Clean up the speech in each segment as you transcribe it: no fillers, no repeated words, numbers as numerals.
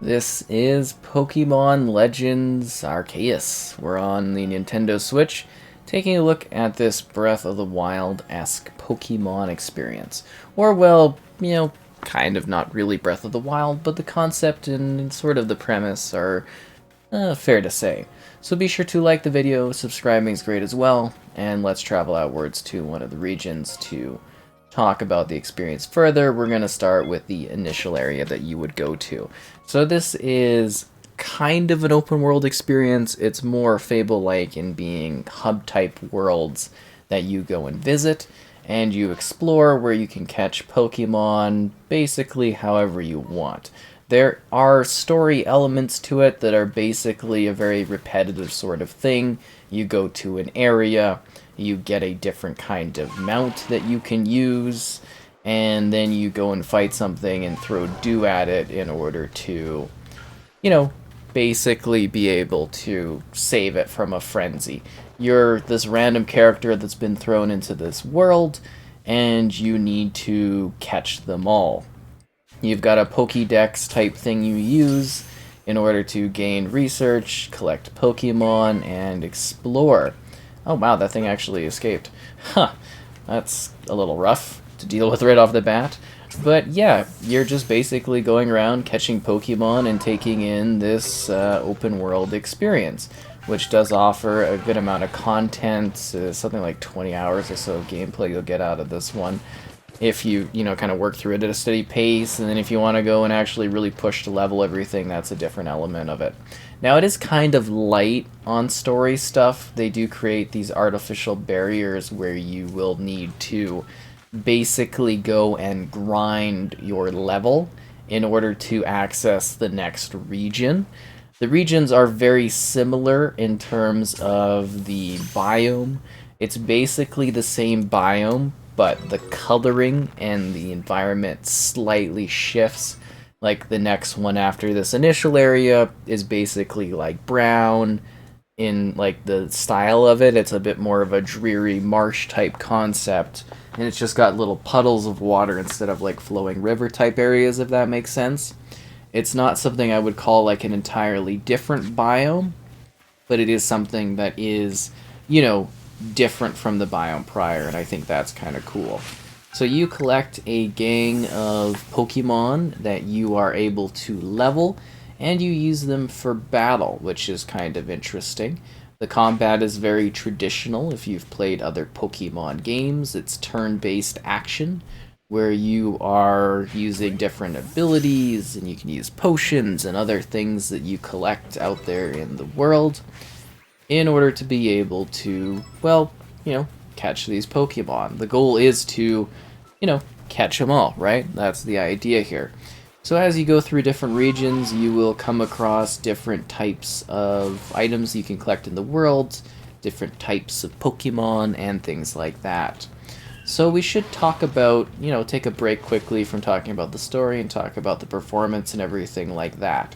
This is Pokemon Legends Arceus. We're on the Nintendo Switch, taking a look at this Breath of the Wild-esque Pokemon experience. Or, well, kind of not really Breath of the Wild, but the concept and sort of the premise are fair to say. So be sure to like the video, subscribing is great as well, and let's travel outwards to one of the regions to talk about the experience further. We're going to start with the initial area that you would go to. So this is kind of an open world experience. It's more Fable-like in being hub-type worlds that you go and visit, and you explore where you can catch Pokemon basically however you want. There are story elements to it that are basically a very repetitive sort of thing. You go to an area, you get a different kind of mount that you can use, and then you go and fight something and throw dew at it in order to, basically be able to save it from a frenzy. You're this random character that's been thrown into this world, and you need to catch them all. You've got a Pokédex type thing you use in order to gain research, collect Pokemon, and explore. Oh wow, that thing actually escaped. Huh, that's a little rough to deal with right off the bat. But yeah, you're just basically going around catching Pokemon and taking in this open world experience, which does offer a good amount of content, something like 20 hours or so of gameplay you'll get out of this one. If you, kind of work through it at a steady pace, and then if you want to go and actually really push to level everything, that's a different element of it. Now, it is kind of light on story stuff. They do create these artificial barriers where you will need to basically go and grind your level in order to access the next region. The regions are very similar in terms of the biome. It's basically the same biome, but the coloring and the environment slightly shifts. Like the next one after this initial area is basically like brown in like the style of it. It's a bit more of a dreary marsh type concept, and it's just got little puddles of water instead of like flowing river type areas, if that makes sense. It's not something I would call like an entirely different biome, but it is something that is, different from the biome prior, and I think that's kind of cool. So you collect a gang of Pokemon that you are able to level, and you use them for battle, which is kind of interesting. The combat is very traditional. If you've played other Pokemon games, it's turn-based action, where you are using different abilities, and you can use potions and other things that you collect out there in the world in order to be able to, catch these Pokemon. The goal is to, catch them all, right? That's the idea here. So as you go through different regions, you will come across different types of items you can collect in the world, different types of Pokemon, and things like that. So we should talk about, take a break quickly from talking about the story and talk about the performance and everything like that.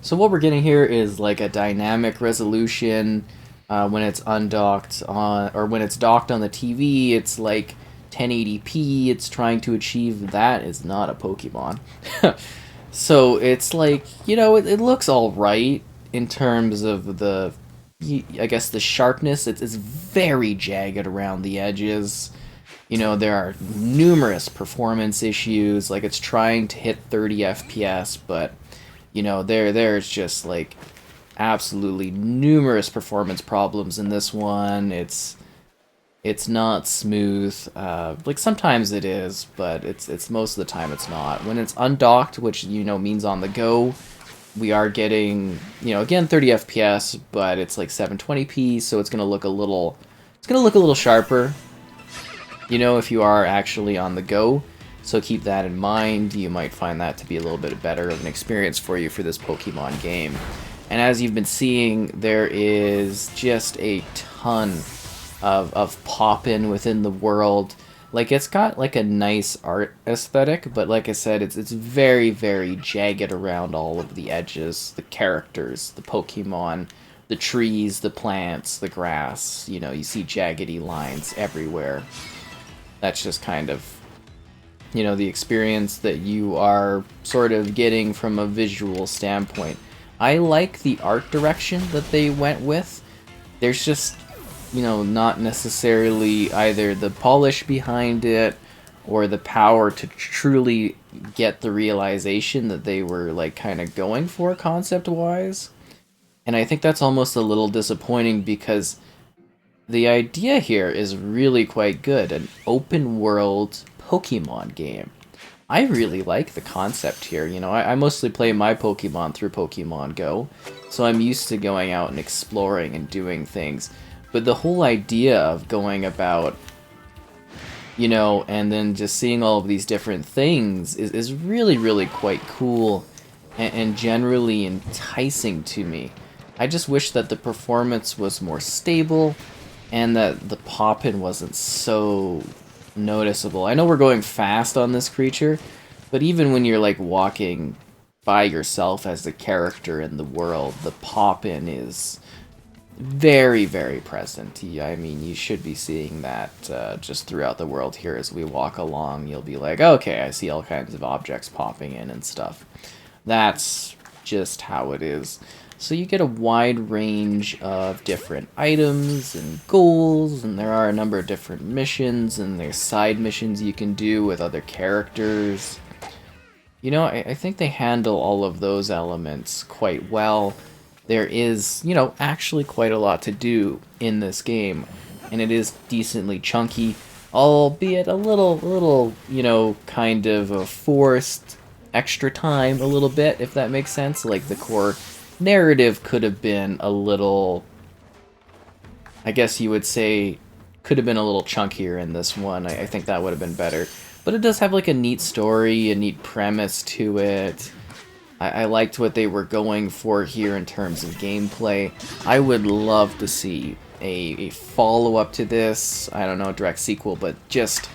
So what we're getting here is like a dynamic resolution. When it's undocked on, or when it's docked on the TV, it's like 1080p. It's trying to achieve that. Is not a Pokemon. So it's like, it looks all right in terms of the, I guess, the sharpness. It's very jagged around the edges. There are numerous performance issues. Like, it's trying to hit 30 FPS, but there's just like absolutely numerous performance problems in this one. It's not smooth. Like sometimes it is, but it's most of the time it's not. When it's undocked, which means on the go, we are getting again 30 FPS, but it's like 720p, so it's gonna look a little sharper. If you are actually on the go. So keep that in mind. You might find that to be a little bit better of an experience for you for this Pokemon game. And as you've been seeing, there is just a ton of pop-in within the world. Like, it's got like a nice art aesthetic, but like I said, it's very, very jagged around all of the edges, the characters, the Pokemon, the trees, the plants, the grass. You see jaggedy lines everywhere. That's just kind of you know, the experience that you are sort of getting from a visual standpoint. I like the art direction that they went with. There's just, you know, not necessarily either the polish behind it or the power to truly get the realization that they were like kind of going for concept wise. And I think that's almost a little disappointing because the idea here is really quite good. An open world Pokemon game. I really like the concept here. You know, I mostly play my Pokemon through Pokemon Go, so I'm used to going out and exploring and doing things. But the whole idea of going about, you know, and then just seeing all of these different things is really, really quite cool and generally enticing to me. I just wish that the performance was more stable and that the pop-in wasn't so noticeable. I know we're going fast on this creature, but even when you're like walking by yourself as the character in the world, the pop-in is very, very present. I mean, you should be seeing that just throughout the world here as we walk along. You'll be like, okay, I see all kinds of objects popping in and stuff. That's just how it is. So you get a wide range of different items and goals, and there are a number of different missions, and there's side missions you can do with other characters. You know, I think they handle all of those elements quite well. There is, you know, actually quite a lot to do in this game, and it is decently chunky, albeit a little, you know, kind of a forced extra time a little bit, if that makes sense. Like the core narrative could have been a little, I guess you would say, could have been a little chunkier in this one. I think that would have been better. But it does have like a neat story, a neat premise to it. I liked what they were going for here in terms of gameplay. I would love to see a follow-up to this. I don't know, a direct sequel, but just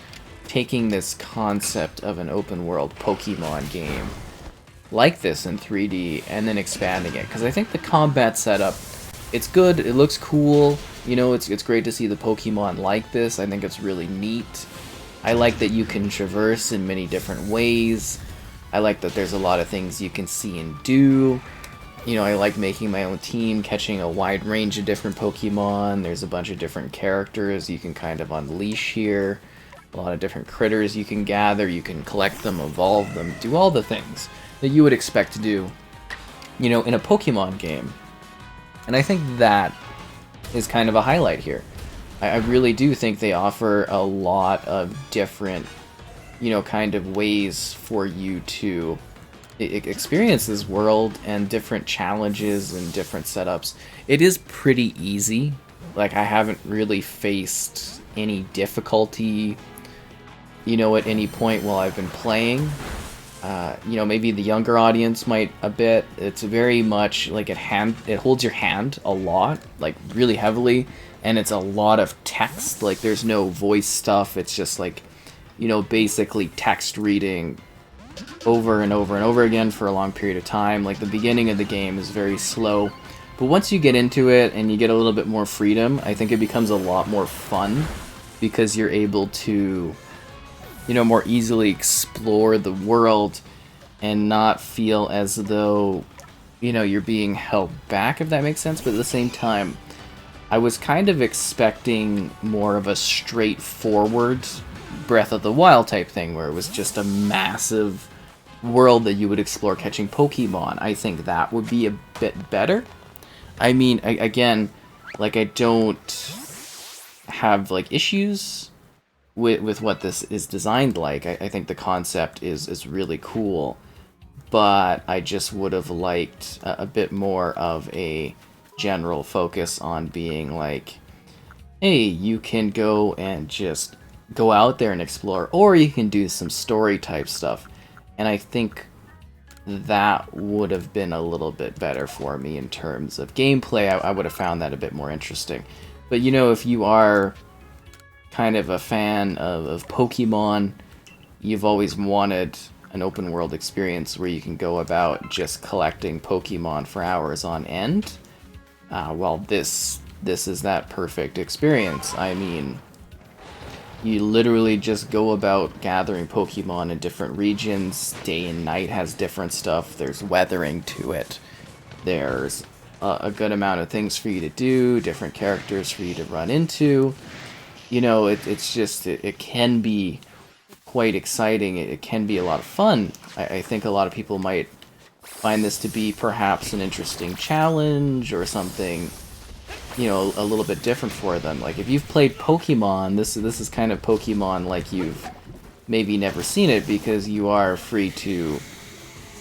taking this concept of an open-world Pokemon game like this in 3D and then expanding it, because I think the combat setup, it's good, it looks cool, you know, it's great to see the Pokemon like this. I think it's really neat. I like that you can traverse in many different ways. I like that there's a lot of things you can see and do. You know, I like making my own team, catching a wide range of different Pokemon. There's a bunch of different characters you can kind of unleash here. A lot of different critters you can gather, you can collect them, evolve them, do all the things that you would expect to do, you know, in a Pokemon game. And I think that is kind of a highlight here. I really do think they offer a lot of different, you know, kind of ways for you to experience this world and different challenges and different setups. It is pretty easy. Like, I haven't really faced any difficulty, you know, at any point while I've been playing. You know, maybe the younger audience might a bit. It's very much like it holds your hand a lot, like really heavily, and it's a lot of text. Like, there's no voice stuff. It's just like, you know, basically text reading over and over and over again for a long period of time. Like, the beginning of the game is very slow, but once you get into it and you get a little bit more freedom, I think it becomes a lot more fun because you're able to, you know, more easily explore the world and not feel as though, you know, you're being held back, if that makes sense. But at the same time, I was kind of expecting more of a straightforward Breath of the Wild type thing, where it was just a massive world that you would explore catching Pokemon. I think that would be a bit better. I mean, again, like, I don't have, like, issues with what this is designed like. I think the concept is really cool, but I just would have liked a bit more of a general focus on being like, hey, you can go and just go out there and explore, or you can do some story type stuff. And I think that would have been a little bit better for me in terms of gameplay. I would have found that a bit more interesting. But, you know, if you are kind of a fan of Pokemon, you've always wanted an open world experience where you can go about just collecting Pokemon for hours on end. Well, this is that perfect experience. I mean, You literally just go about gathering Pokemon in different regions. Day and night has different stuff. There's weathering to it. There's a good amount of things for you to do, different characters for you to run into. You know, it's just, it can be quite exciting. It can be a lot of fun. I think a lot of people might find this to be perhaps an interesting challenge or something, you know, a little bit different for them. Like, if you've played Pokemon, this is kind of Pokemon like you've maybe never seen it, because you are free to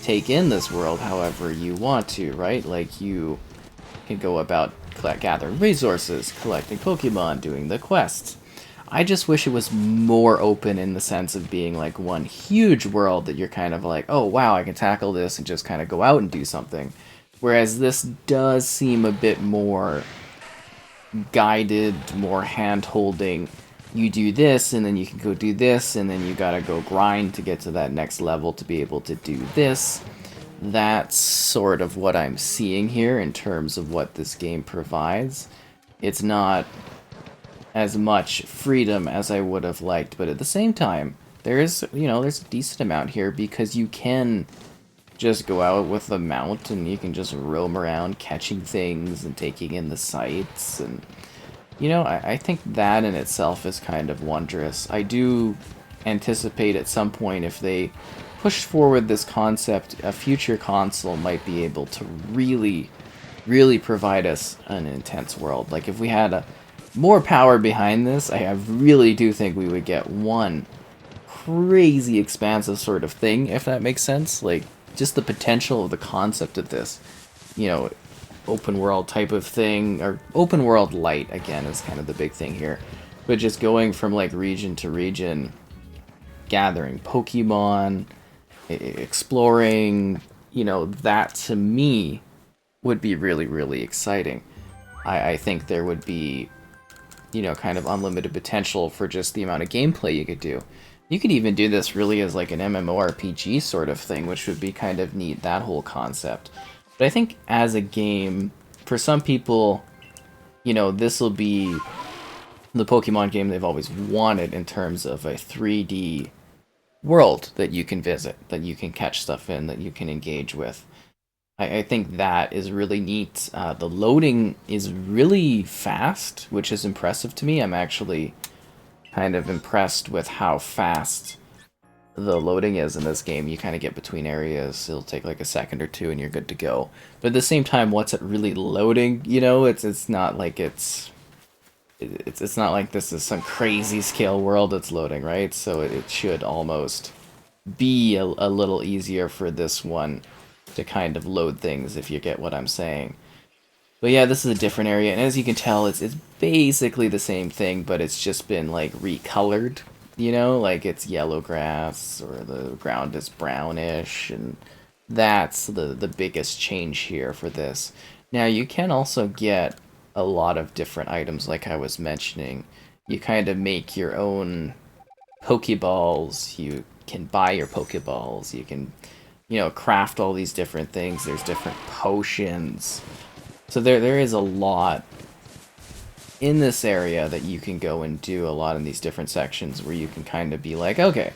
take in this world however you want to, right? Like, you can go about gathering resources, collecting Pokemon, doing the quests. I just wish it was more open in the sense of being like one huge world that you're kind of like, oh wow, I can tackle this and just kind of go out and do something. Whereas this does seem a bit more guided, more hand-holding. You do this, and then you can go do this, and then you gotta go grind to get to that next level to be able to do this. That's sort of what I'm seeing here in terms of what this game provides. It's not as much freedom as I would have liked, but at the same time, there's a decent amount here, because you can just go out with a mount and you can just roam around catching things and taking in the sights, and I think that in itself is kind of wondrous. I do anticipate at some point, if they push forward this concept, a future console might be able to really, really provide us an intense world. Like, if we had more power behind this, I really do think we would get one crazy expansive sort of thing, if that makes sense. Like, just the potential of the concept of this, open world type of thing, or open world light, again, is kind of the big thing here. But just going from, like, region to region, gathering Pokemon, exploring, that to me would be really, really exciting. I think there would be, kind of unlimited potential for just the amount of gameplay you could do. You could even do this really as like an MMORPG sort of thing, which would be kind of neat, that whole concept. But I think as a game, for some people, this will be the Pokemon game they've always wanted in terms of a 3D world that you can visit, that you can catch stuff in, that you can engage with. I think that is really neat. The loading is really fast, which is impressive to me. I'm actually kind of impressed with how fast the loading is in this game. You kind of get between areas, it'll take like a second or two and you're good to go. But at the same time, what's it really loading? It's not like it's not like this is some crazy scale world that's loading, right? So it should almost be a little easier for this one to kind of load things, if you get what I'm saying. But yeah, this is a different area, and as you can tell, it's basically the same thing, but it's just been like recolored, like it's yellow grass, or the ground is brownish, and that's the biggest change here for this. Now, you can also get a lot of different items, like I was mentioning. You kind of make your own Pokeballs, you can buy your Pokeballs, you can craft all these different things. There's different potions. So there is a lot in this area that you can go and do, a lot in these different sections where you can kind of be like, okay,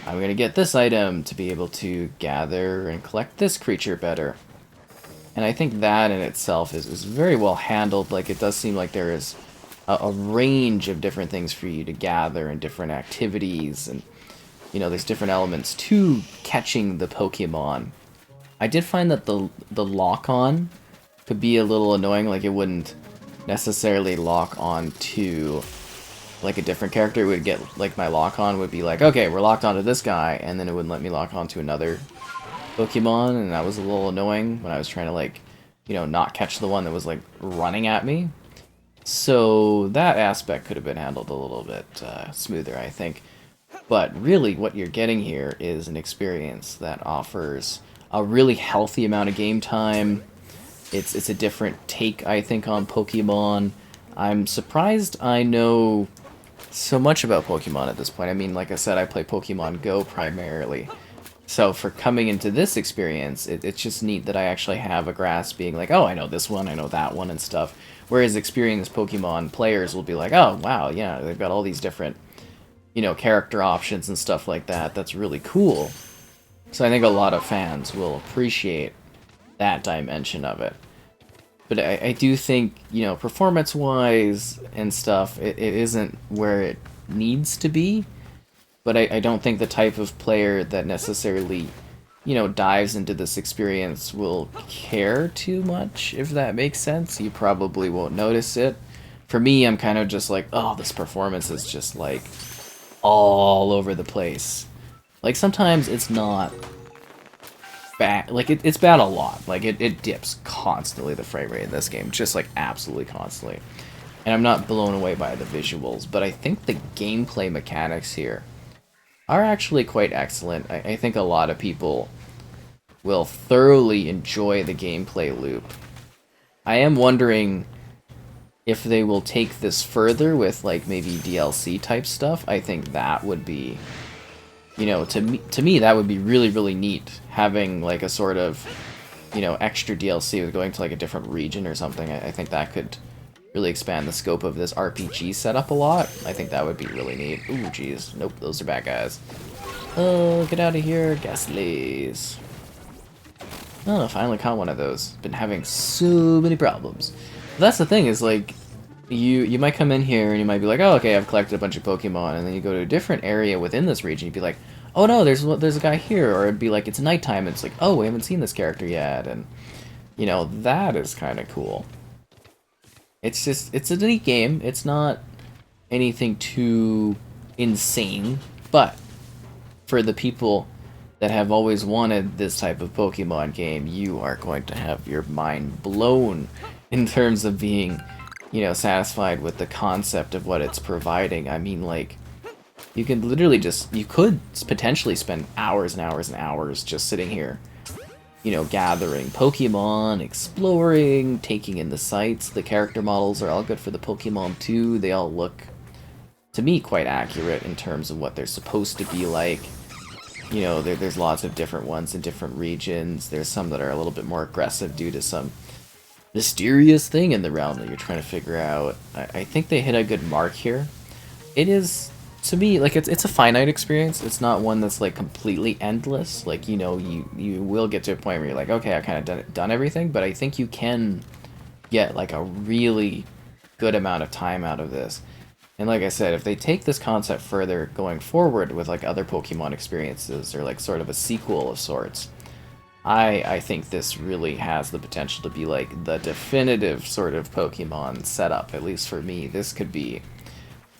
I'm going to get this item to be able to gather and collect this creature better. And I think that in itself is very well handled. Like, it does seem like there is a range of different things for you to gather and different activities, and there's different elements to catching the Pokemon. I did find that the lock-on could be a little annoying. Like, it wouldn't necessarily lock on to like a different character. It would get, like, my lock-on would be like, okay, we're locked onto this guy, and then it wouldn't let me lock on to another Pokemon, and that was a little annoying when I was trying to, like, not catch the one that was, like, running at me. So that aspect could have been handled a little bit smoother, I think. But really, what you're getting here is an experience that offers a really healthy amount of game time. It's a different take, I think, on Pokemon. I'm surprised I know so much about Pokemon at this point. I mean, like I said, I play Pokemon Go primarily. So for coming into this experience, it's just neat that I actually have a grasp, being like, oh, I know this one, I know that one, and stuff. Whereas experienced Pokemon players will be like, oh, wow, yeah, they've got all these different you know, character options and stuff like that. That's really cool. So I think a lot of fans will appreciate that dimension of it. But I do think, you know, performance-wise and stuff, it isn't where it needs to be. But I don't think the type of player that necessarily, you know, dives into this experience will care too much, if that makes sense. You probably won't notice it. For me, I'm kind of just like, oh, this performance is just, like, all over the place. Like, sometimes it's not bad. Like, it's bad a lot. Like, it dips constantly, the frame rate in this game. Just, like, absolutely constantly. And I'm not blown away by the visuals, but I think the gameplay mechanics here are actually quite excellent. I think a lot of people will thoroughly enjoy the gameplay loop. I am wondering if they will take this further with, like, maybe DLC type stuff. I think that would be, you know, to me that would be really, really neat, having, like, a sort of, you know, extra DLC with going to, like, a different region or something. I think that could really expand the scope of this RPG setup a lot. I think that would be really neat. Ooh, jeez. Nope, those are bad guys. Oh, get out of here, Ghastlies. Oh, I finally caught one of those. Been having so many problems. But that's the thing, is, like, you might come in here and you might be like, oh, okay, I've collected a bunch of Pokemon, and then you go to a different area within this region, you'd be like, oh no, there's a guy here, or it'd be like, it's nighttime, and it's like, oh, we haven't seen this character yet, and, you know, that is kind of cool. It's just, it's a neat game. It's not anything too insane, but for the people that have always wanted this type of Pokemon game, you are going to have your mind blown in terms of being, you know, satisfied with the concept of what it's providing. I mean, like, you can literally just, you could potentially spend hours and hours and hours just sitting here, you know, gathering Pokemon, exploring, taking in the sights. The character models are all good for the Pokemon too. They all look, to me, quite accurate in terms of what they're supposed to be like. You know, there's lots of different ones in different regions. There's some that are a little bit more aggressive due to some mysterious thing in the realm that you're trying to figure out. I think they hit a good mark here. It is, to me, like, it's a finite experience. It's not one that's, like, completely endless. Like, you know, you will get to a point where you're like, okay, I've kind of done everything, but I think you can get, like, a really good amount of time out of this. And like I said, if they take this concept further going forward with, like, other Pokemon experiences, or, like, sort of a sequel of sorts, I think this really has the potential to be, like, the definitive sort of Pokemon setup. At least for me, this could be,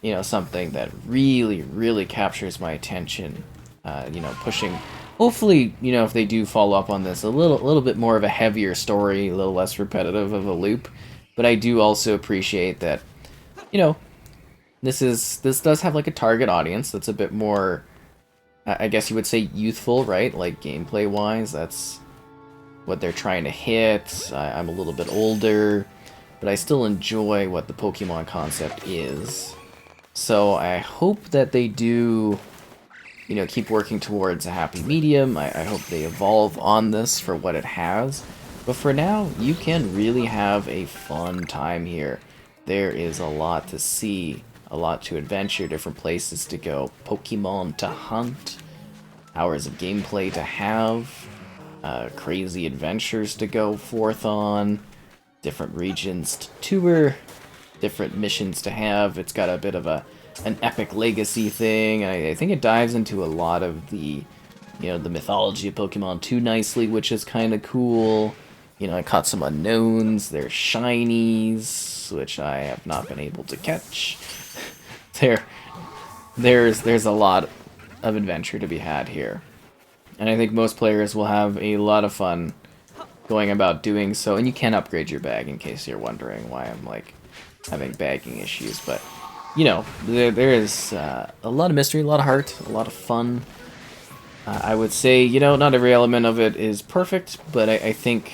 you know, something that really, really captures my attention. You know, pushing, hopefully, you know, if they do follow up on this, a little bit more of a heavier story, a little less repetitive of a loop. But I do also appreciate that, you know, this does have, like, a target audience that's a bit more, I guess you would say, youthful, right? Like, gameplay-wise, that's what they're trying to hit. I'm a little bit older, but I still enjoy what the Pokemon concept is. So I hope that they do, you know, keep working towards a happy medium. I hope they evolve on this for what it has. But for now, you can really have a fun time here. There is a lot to see, a lot to adventure, different places to go, Pokemon to hunt, hours of gameplay to have, crazy adventures to go forth on, different regions to tour, different missions to have. It's got a bit of an epic legacy thing, and I think it dives into a lot of the, you know, the mythology of Pokemon too nicely, which is kind of cool. You know, I caught some unknowns. There's shinies, which I have not been able to catch. There's a lot of adventure to be had here. And I think most players will have a lot of fun going about doing so. And you can upgrade your bag, in case you're wondering why I'm, like, having bagging issues. But, you know, there is a lot of mystery, a lot of heart, a lot of fun. I would say, you know, not every element of it is perfect, but I think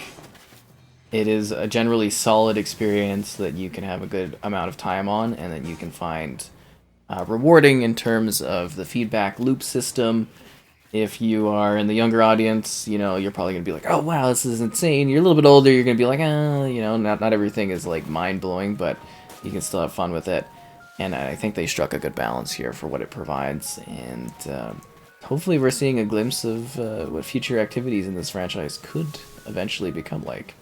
it is a generally solid experience that you can have a good amount of time on, and that you can find rewarding in terms of the feedback loop system. If you are in the younger audience, you know, you're probably going to be like, oh, wow, this is insane. You're a little bit older, you're going to be like, you know, not everything is, like, mind-blowing, but you can still have fun with it. And I think they struck a good balance here for what it provides, and hopefully we're seeing a glimpse of what future activities in this franchise could eventually become like.